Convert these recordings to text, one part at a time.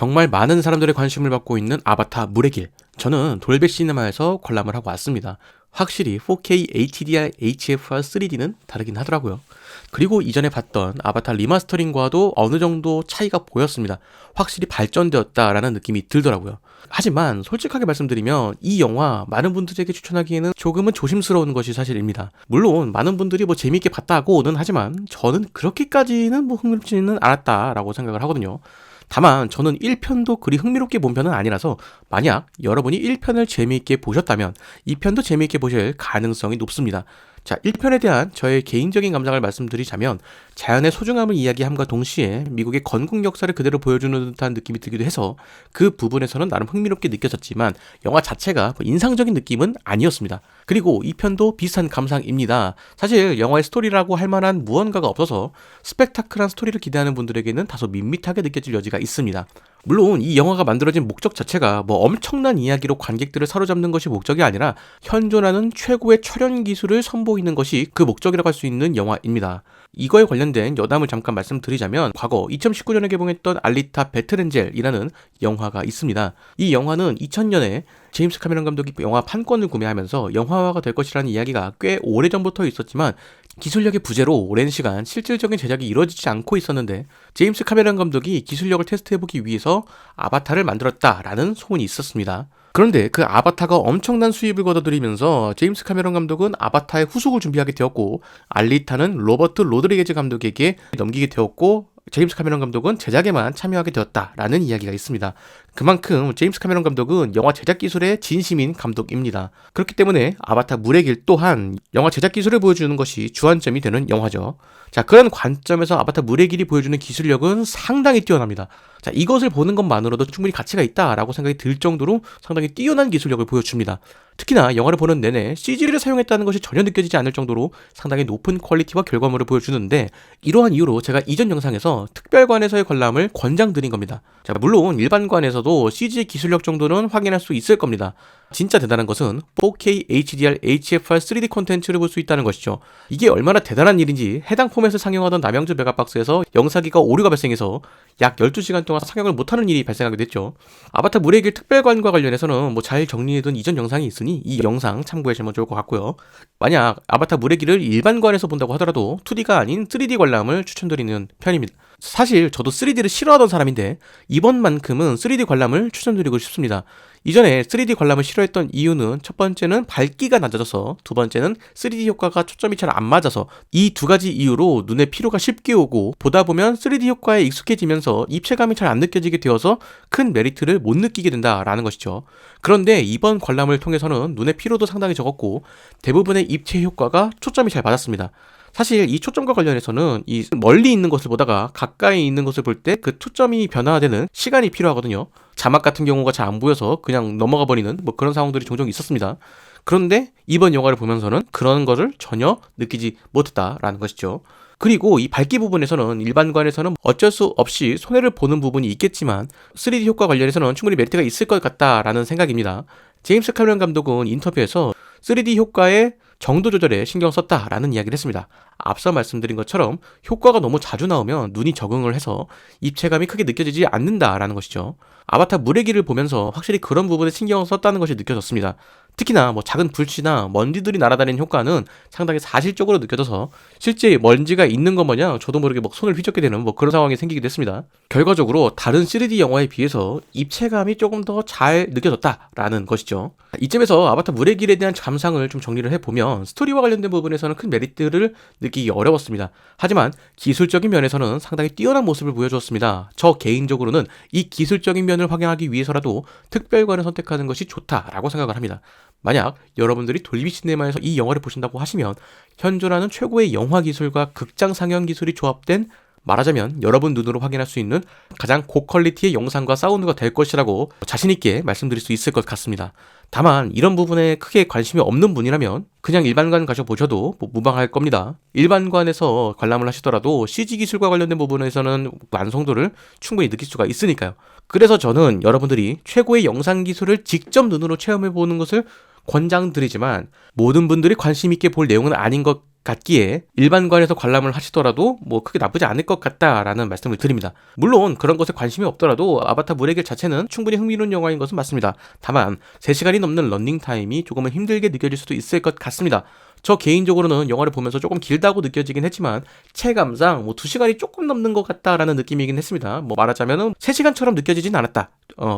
정말 많은 사람들의 관심을 받고 있는 아바타 물의 길. 저는 돌베 시네마에서 관람을 하고 왔습니다. 확실히 4K HDR HFR 3D는 다르긴 하더라고요. 그리고 이전에 봤던 아바타 리마스터링과도 어느 정도 차이가 보였습니다. 확실히 발전되었다라는 느낌이 들더라고요. 하지만 솔직하게 말씀드리면 이 영화 많은 분들에게 추천하기에는 조금은 조심스러운 것이 사실입니다. 물론 많은 분들이 재미있게 봤다고는 하지만 저는 그렇게까지는 흥미롭지는 않았다라고 생각을 하거든요. 다만 저는 1편도 그리 흥미롭게 본 편은 아니라서 만약 여러분이 1편을 재미있게 보셨다면 2편도 재미있게 보실 가능성이 높습니다. 자, 1편에 대한 저의 개인적인 감상을 말씀드리자면 자연의 소중함을 이야기함과 동시에 미국의 건국 역사를 그대로 보여주는 듯한 느낌이 들기도 해서 그 부분에서는 나름 흥미롭게 느껴졌지만 영화 자체가 인상적인 느낌은 아니었습니다. 그리고 2편도 비슷한 감상입니다. 사실 영화의 스토리라고 할 만한 무언가가 없어서 스펙타클한 스토리를 기대하는 분들에게는 다소 밋밋하게 느껴질 여지가 있습니다. 물론 이 영화가 만들어진 목적 자체가 엄청난 이야기로 관객들을 사로잡는 것이 목적이 아니라 현존하는 최고의 촬영 기술을 선보이는 것이 그 목적이라고 할 수 있는 영화입니다. 이거에 관련된 여담을 잠깐 말씀드리자면 과거 2019년에 개봉했던 알리타 배틀엔젤이라는 영화가 있습니다. 이 영화는 2000년에 제임스 카메론 감독이 영화 판권을 구매하면서 영화화가 될 것이라는 이야기가 꽤 오래전부터 있었지만 기술력의 부재로 오랜 시간 실질적인 제작이 이루어지지 않고 있었는데 제임스 카메론 감독이 기술력을 테스트해보기 위해서 아바타를 만들었다라는 소문이 있었습니다. 그런데 그 아바타가 엄청난 수입을 거둬들이면서 제임스 카메론 감독은 아바타의 후속을 준비하게 되었고 알리타는 로버트 로드리게즈 감독에게 넘기게 되었고 제임스 카메론 감독은 제작에만 참여하게 되었다라는 이야기가 있습니다. 그만큼 제임스 카메론 감독은 영화 제작 기술의 진심인 감독입니다. 그렇기 때문에 아바타 물의 길 또한 영화 제작 기술을 보여주는 것이 주안점이 되는 영화죠. 자, 그런 관점에서 아바타 물의 길이 보여주는 기술력은 상당히 뛰어납니다. 자, 이것을 보는 것만으로도 충분히 가치가 있다라고 생각이 들 정도로 상당히 뛰어난 기술력을 보여줍니다. 특히나 영화를 보는 내내 CG를 사용했다는 것이 전혀 느껴지지 않을 정도로 상당히 높은 퀄리티와 결과물을 보여주는데 이러한 이유로 제가 이전 영상에서 특별관에서의 관람을 권장드린 겁니다. 자, 물론 일반관에서도 CG 기술력 정도는 확인할 수 있을 겁니다. 진짜 대단한 것은 4K HDR HFR 3D 콘텐츠를 볼 수 있다는 것이죠. 이게 얼마나 대단한 일인지 해당 포맷을 상영하던 남양주 메가박스에서 영사기가 오류가 발생해서 약 12시간 동안 상영을 못하는 일이 발생하게 됐죠. 아바타 물의 길 특별관과 관련해서는 잘 정리해둔 이전 영상이 있으니 이 영상 참고하시면 좋을 것 같고요. 만약 아바타 물의 길을 일반관에서 본다고 하더라도 2D가 아닌 3D 관람을 추천드리는 편입니다. 사실 저도 3D를 싫어하던 사람인데 이번만큼은 3D 관람을 추천드리고 싶습니다. 이전에 3D 관람을 싫어했던 이유는 첫 번째는 밝기가 낮아져서 두 번째는 3D 효과가 초점이 잘 안 맞아서 이 두 가지 이유로 눈에 피로가 쉽게 오고 보다 보면 3D 효과에 익숙해지면서 입체감이 잘 안 느껴지게 되어서 큰 메리트를 못 느끼게 된다라는 것이죠. 그런데 이번 관람을 통해서는 눈의 피로도 상당히 적었고 대부분의 입체 효과가 초점이 잘 맞았습니다. 사실 이 초점과 관련해서는 이 멀리 있는 것을 보다가 가까이 있는 것을 볼 때 그 초점이 변화되는 시간이 필요하거든요. 자막 같은 경우가 잘 안 보여서 그냥 넘어가 버리는 그런 상황들이 종종 있었습니다. 그런데 이번 영화를 보면서는 그런 것을 전혀 느끼지 못했다라는 것이죠. 그리고 이 밝기 부분에서는 일반관에서는 어쩔 수 없이 손해를 보는 부분이 있겠지만 3D 효과 관련해서는 충분히 메리트가 있을 것 같다라는 생각입니다. 제임스 카메론 감독은 인터뷰에서 3D 효과의 정도 조절에 신경 썼다라는 이야기를 했습니다. 앞서 말씀드린 것처럼 효과가 너무 자주 나오면 눈이 적응을 해서 입체감이 크게 느껴지지 않는다라는 것이죠. 아바타 물의 길을 보면서 확실히 그런 부분에 신경을 썼다는 것이 느껴졌습니다. 특히나 작은 불씨나 먼지들이 날아다니는 효과는 상당히 사실적으로 느껴져서 실제 먼지가 있는 것 마냥 저도 모르게 손을 휘젓게 되는 그런 상황이 생기기도 했습니다. 결과적으로 다른 3D 영화에 비해서 입체감이 조금 더 잘 느껴졌다라는 것이죠. 이쯤에서 아바타 물의 길에 대한 감상을 좀 정리를 해보면 스토리와 관련된 부분에서는 큰 메리트를 느끼기 어려웠습니다. 하지만 기술적인 면에서는 상당히 뛰어난 모습을 보여주었습니다. 저 개인적으로는 이 기술적인 면을 확인하기 위해서라도 특별관을 선택하는 것이 좋다라고 생각을 합니다. 만약 여러분들이 돌비 시네마에서 이 영화를 보신다고 하시면 현존하는 최고의 영화 기술과 극장 상영 기술이 조합된 말하자면 여러분 눈으로 확인할 수 있는 가장 고퀄리티의 영상과 사운드가 될 것이라고 자신있게 말씀드릴 수 있을 것 같습니다. 다만 이런 부분에 크게 관심이 없는 분이라면 그냥 일반관 가셔보셔도 무방할 겁니다. 일반관에서 관람을 하시더라도 CG 기술과 관련된 부분에서는 완성도를 충분히 느낄 수가 있으니까요. 그래서 저는 여러분들이 최고의 영상 기술을 직접 눈으로 체험해보는 것을 권장드리지만 모든 분들이 관심 있게 볼 내용은 아닌 것 같기에 일반관에서 관람을 하시더라도 뭐 크게 나쁘지 않을 것 같다라는 말씀을 드립니다. 물론 그런 것에 관심이 없더라도 아바타 물의 길 자체는 충분히 흥미로운 영화인 것은 맞습니다. 다만 3시간이 넘는 런닝타임이 조금은 힘들게 느껴질 수도 있을 것 같습니다. 저 개인적으로는 영화를 보면서 조금 길다고 느껴지긴 했지만 체감상 뭐 2시간이 조금 넘는 것 같다라는 느낌이긴 했습니다. 뭐 말하자면은 3시간처럼 느껴지진 않았다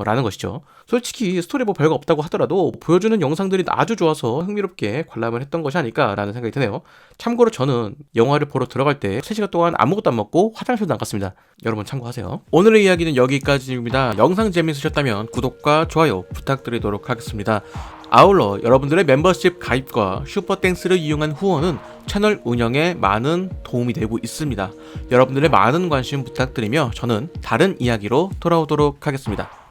라는 것이죠. 솔직히 스토리 뭐 별거 없다고 하더라도 보여주는 영상들이 아주 좋아서 흥미롭게 관람을 했던 것이 아닐까라는 생각이 드네요. 참고로 저는 영화를 보러 들어갈 때 3시간 동안 아무것도 안 먹고 화장실도 안 갔습니다. 여러분 참고하세요. 오늘의 이야기는 여기까지입니다. 영상 재밌으셨다면 구독과 좋아요 부탁드리도록 하겠습니다. 아울러 여러분들의 멤버십 가입과 슈퍼땡스를 이용한 후원은 채널 운영에 많은 도움이 되고 있습니다. 여러분들의 많은 관심 부탁드리며 저는 다른 이야기로 돌아오도록 하겠습니다.